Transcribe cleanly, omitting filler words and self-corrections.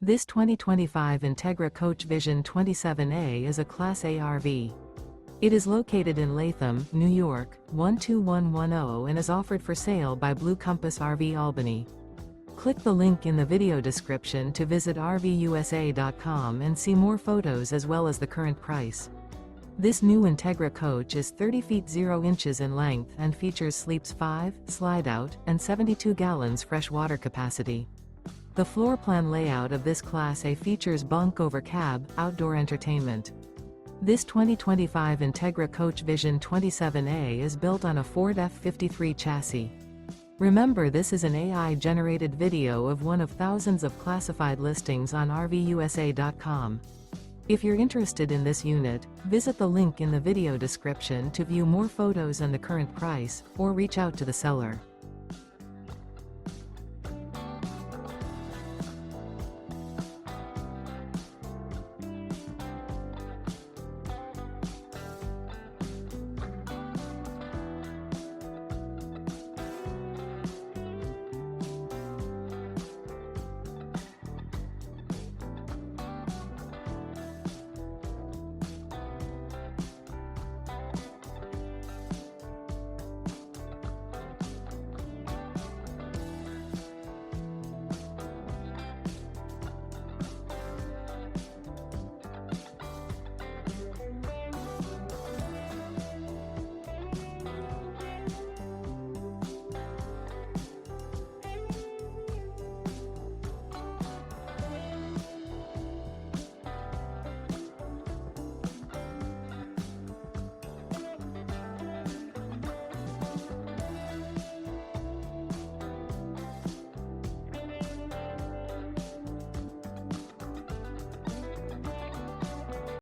This 2025 Entegra Coach Vision 27A is a Class A RV. It is located in Latham, New York, 12110 and is offered for sale by Blue Compass RV Albany. Click the link in the video description to visit RVUSA.com and see more photos as well as the current price. This new Entegra coach is 30 feet 0 inches in length and features sleeps 5, slide-out, and 72 gallons fresh water capacity. The floor plan layout of this Class A features Bunk Over Cab, outdoor entertainment. This 2025 Entegra Coach Vision 27A is built on a Ford F53 chassis. Remember, this is an AI-generated video of one of thousands of classified listings on RVUSA.com. If you're interested in this unit, visit the link in the video description to view more photos and the current price, or reach out to the seller.